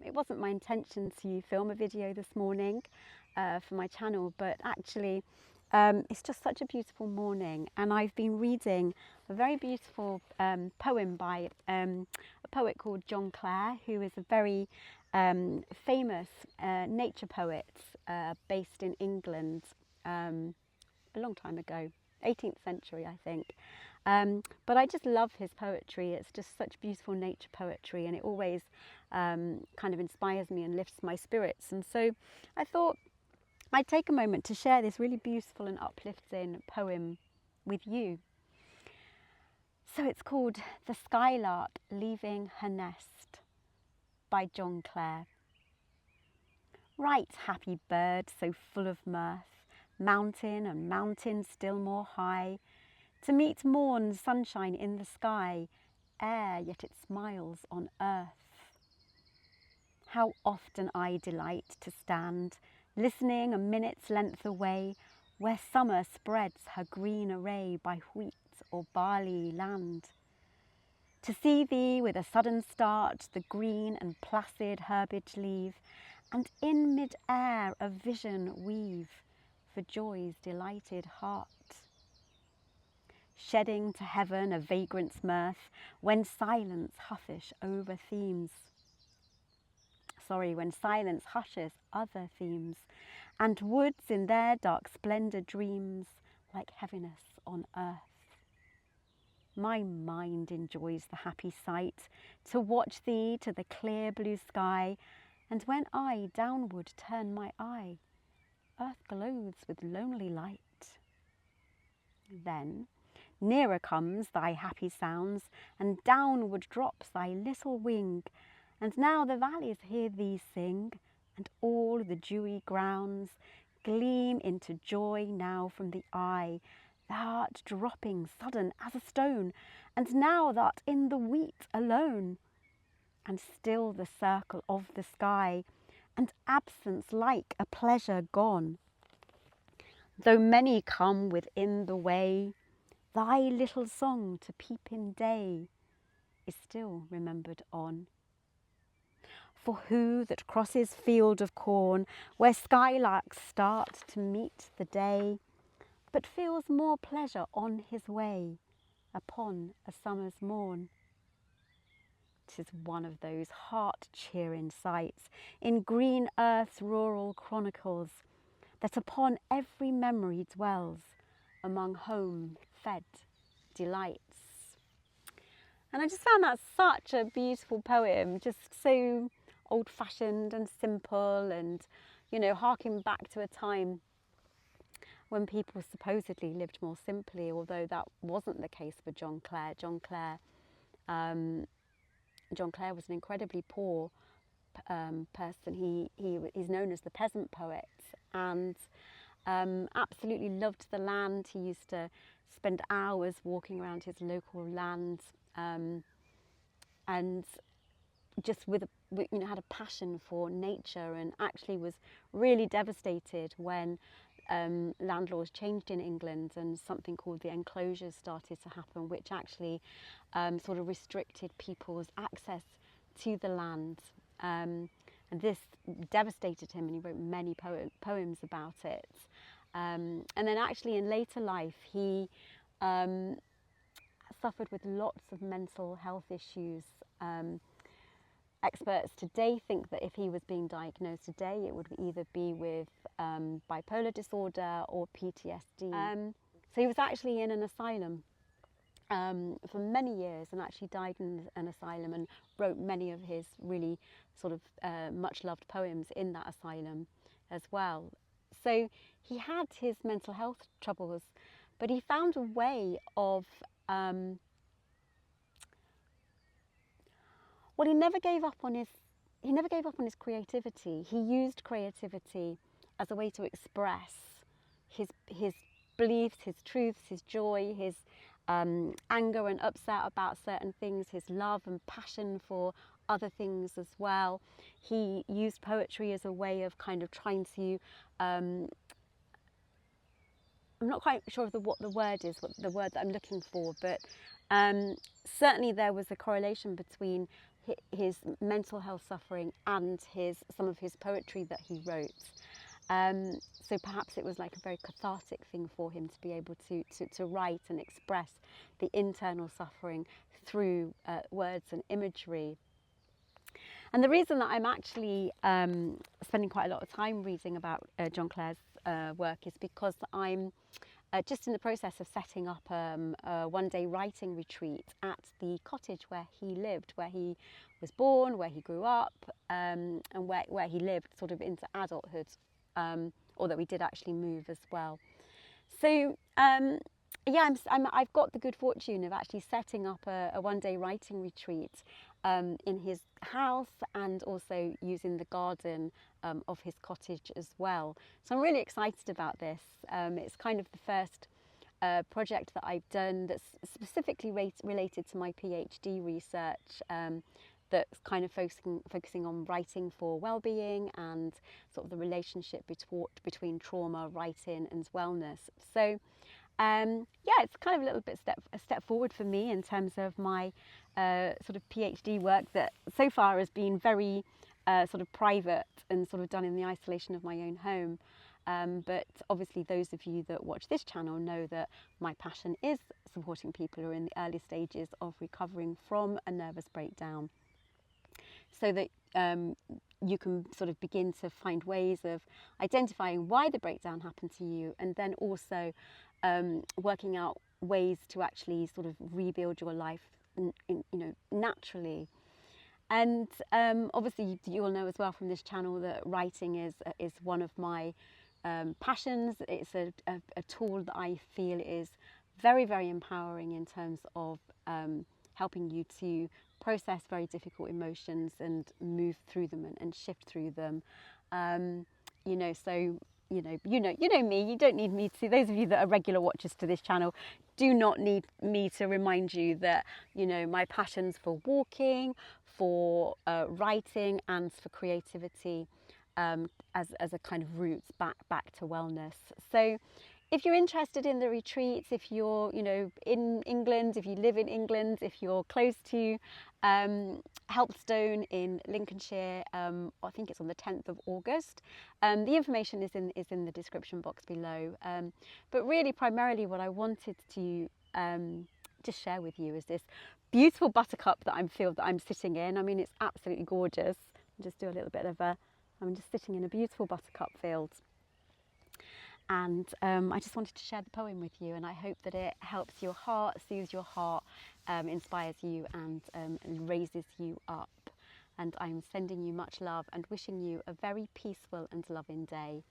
It wasn't my intention to film a video this morning for my channel, but actually it's just such a beautiful morning, and I've been reading a very beautiful poem by a poet called John Clare, who is a very famous nature poet based in England a long time ago, 18th century I think. But I just love his poetry. It's just such beautiful nature poetry, and it always kind of inspires me and lifts my spirits. And so I thought I'd take a moment to share this really beautiful and uplifting poem with you. So it's called The Skylark Leaving Her Nest by John Clare. Right happy bird, so full of mirth, mountain and mountain still more high, to meet morn sunshine in the sky, ere yet it smiles on earth. How often I delight to stand, listening a minute's length away, where summer spreads her green array by wheat or barley land. To see thee with a sudden start the green and placid herbage leave, and in mid-air a vision weave for joy's delighted heart. Shedding to heaven a vagrant's mirth, when silence hushes other themes, other themes, and woods in their dark splendour dreams like heaviness on earth. My mind enjoys the happy sight, to watch thee to the clear blue sky, and when I downward turn my eye, earth glows with lonely light. Then nearer comes thy happy sounds, and downward drops thy little wing, and now the valleys hear thee sing, and all the dewy grounds gleam into joy now from the eye. Thou art dropping sudden as a stone, and now thou'rt in the wheat alone, and still the circle of the sky, and absence like a pleasure gone. Though many come within the way, thy little song to peep in day is still remembered on. For who that crosses field of corn, where skylarks start to meet the day, but feels more pleasure on his way upon a summer's morn? 'Tis one of those heart-cheering sights in green earth's rural chronicles, that upon every memory dwells among home-fed delights. And I just found that such a beautiful poem, just so old-fashioned and simple, and, you know, harking back to a time when people supposedly lived more simply, although that wasn't the case for John Clare. John Clare was an incredibly poor person. He's known as the peasant poet, and absolutely loved the land. He used to spend hours walking around his local land, and just had a passion for nature, and actually was really devastated when land laws changed in England and something called the enclosures started to happen, which actually sort of restricted people's access to the land. And this devastated him, and he wrote many poems about it. And then actually in later life, he suffered with lots of mental health issues. Experts today think that if he was being diagnosed today, it would either be with bipolar disorder or PTSD. So he was actually in an asylum for many years, and actually died in an asylum, and wrote many of his really sort of much loved poems in that asylum as well. So he had his mental health troubles, but he found a way of he never gave up on his creativity. He used creativity as a way to express his beliefs, his truths, his joy, his anger and upset about certain things, his love and passion for other things as well. He used poetry as a way of kind of trying to I'm not quite sure of what the word is, what the word that I'm looking for, but certainly there was a correlation between his mental health suffering and some of his poetry that he wrote. So perhaps it was like a very cathartic thing for him to be able to write and express the internal suffering through words and imagery. And the reason that I'm actually spending quite a lot of time reading about John Clare's work is because I'm just in the process of setting up a one-day writing retreat at the cottage where he lived, where he was born, where he grew up, and where he lived sort of into adulthood, although we did actually move as well. So yeah, I've got the good fortune of actually setting up a one-day writing retreat in his house, and also using the garden of his cottage as well. So I'm really excited about this. It's kind of the first project that I've done that's specifically related to my PhD research, that's kind of focusing on writing for well-being and sort of the relationship between trauma, writing and wellness. So yeah, it's kind of a little bit a step forward for me in terms of my sort of PhD work that so far has been very sort of private and sort of done in the isolation of my own home. But obviously those of you that watch this channel know that my passion is supporting people who are in the early stages of recovering from a nervous breakdown, so that you can sort of begin to find ways of identifying why the breakdown happened to you, and then also working out ways to actually sort of rebuild your life, naturally. And obviously you will know as well from this channel that writing is one of my passions. It's a tool that I feel is very, very empowering in terms of helping you to process very difficult emotions and move through them and shift through them. So you know me. You don't need me to. Those of you that are regular watchers to this channel do not need me to remind you that my passions for walking, for writing, and for creativity as a kind of roots back to wellness. So if you're interested in the retreats, if you're in England, if you live in England, if you're close to Helpstone in Lincolnshire, I think it's on the 10th of August. The information is in the description box below. But really, primarily, what I wanted to just share with you is this beautiful buttercup that I'm sitting in. I mean, it's absolutely gorgeous. I'll just do a little bit of I'm just sitting in a beautiful buttercup field. And I just wanted to share the poem with you, and I hope that it helps your heart, soothes your heart, inspires you, and raises you up. And I'm sending you much love and wishing you a very peaceful and loving day.